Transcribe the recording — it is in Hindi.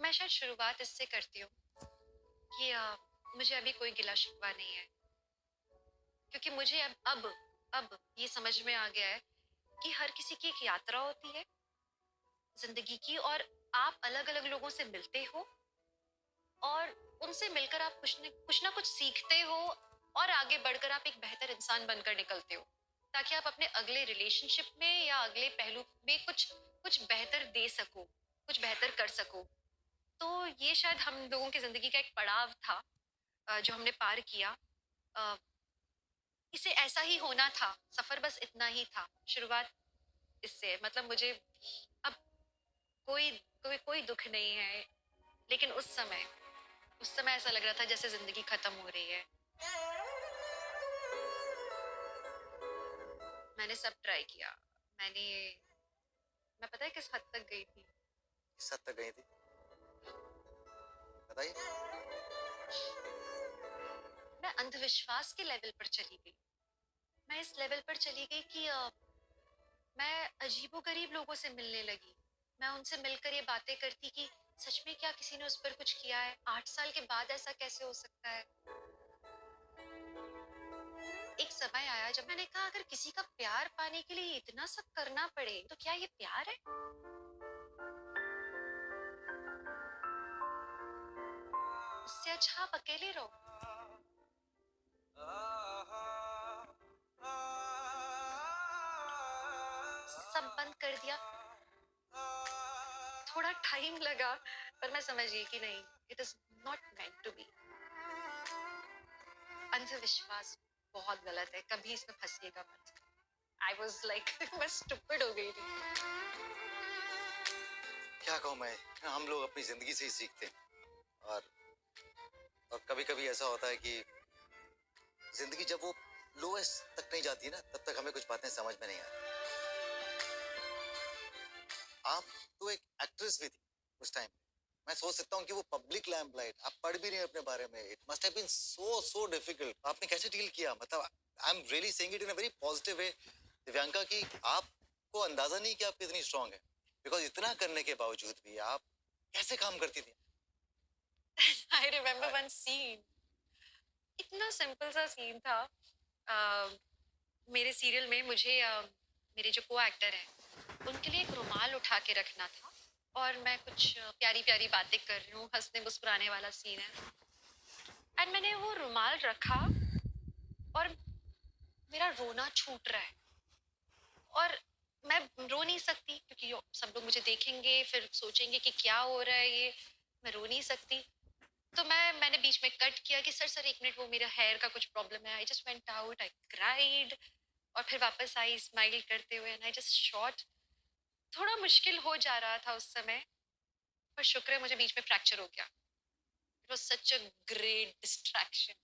मैं शायद शुरुआत इससे करती हूँ कि मुझे अभी कोई गिला शिकवा नहीं है, क्योंकि मुझे अब ये समझ में आ गया है कि हर किसी की एक यात्रा होती है जिंदगी की, और आप अलग अलग लोगों से मिलते हो और उनसे मिलकर आप कुछ ना कुछ सीखते हो, और आगे बढ़कर आप एक बेहतर इंसान बनकर निकलते हो, ताकि आप अपने अगले रिलेशनशिप में या अगले पहलू में कुछ कुछ बेहतर दे सको, कुछ बेहतर कर सको। तो ये शायद हम लोगों की जिंदगी का एक पड़ाव था, जो हमने पार किया। अ, इसे ऐसा ही होना था, सफर बस इतना ही था, शुरुआत इससे है। मतलब मुझे अब कोई कोई दुख नहीं है, लेकिन उस समय ऐसा लग रहा था जैसे जिंदगी खत्म हो रही है। मैंने सब ट्राई किया। मैंने मैं पता है किस हद तक गई थी? किस हद तक गई थी? बताइए। मैं अंधविश्वास के लेवल पर चली गई। मैं इस लेवल पर चली गई कि मैं अजीबोगरीब लोगों से मिलने लगी। मैं उनसे मिलकर ये बातें करती कि सच में क्या किसी ने उस पर कुछ किया है? 8 साल के बाद ऐसा कैसे हो सकता है? एक समय आया जब मैंने कहा, अगर किसी का प्यार पाने के लिए इतना सब करना पड़े तो क्या ये प्यार है? उससे अच्छा आप अकेले रहो। सब बंद कर दिया। थोड़ा टाइम लगा, पर मैं समझ गई कि नहीं, it is not meant to be. अंधविश्वास बहुत गलत है, कभी इसमें फंसिएगा मत। आई वॉज लाइक मैं स्टूपिड हो गई थी। क्या कहूँ मैं, हम लोग अपनी जिंदगी से ही सीखते हैं। और कभी कभी ऐसा होता है कि जिंदगी जब वो लोएस्ट तक नहीं जाती ना, तब तक हमें कुछ बातें समझ में नहीं आती। आप तो एक एक्ट्रेस भी थी उस टाइम। मैं सोच सकता हूँ कि वो पब्लिक लैम्पलाइट, आप पढ़ भी रहे हैं अपने बारे में, it must have been so difficult. आपने कैसे डील किया? मतलब I am really saying it in a very positive way, Divyanka, कि आपको अंदाजा नहीं कि आप कितनी स्ट्रांग है, बिकॉज इतना करने के बावजूद भी आप कैसे काम करती थी? I remember one scene. इतना सिंपल सा सीन था। मेरे सीरियल में मुझे मेरे जो को एक्टर हैं उनके लिए एक रुमाल उठा के रखना था, और मैं कुछ प्यारी प्यारी बातें कर रही हूँ, हंसने मुस्कुराने वाला सीन है। एंड मैंने वो रुमाल रखा और मेरा रोना छूट रहा है, और मैं रो नहीं सकती क्योंकि सब लोग मुझे देखेंगे, फिर सोचेंगे कि क्या हो रहा है ये। मैं रो नहीं सकती। तो मैंने बीच में कट किया कि सर सर एक मिनट, वो मेरा हेयर का कुछ प्रॉब्लम है। I just went out, I cried, और फिर वापस आई स्माइल करते हुए, एंड आई जस्ट शॉट। थोड़ा मुश्किल हो जा रहा था उस समय, पर शुक्र है मुझे बीच में फ्रैक्चर हो गया। It was such a great distraction.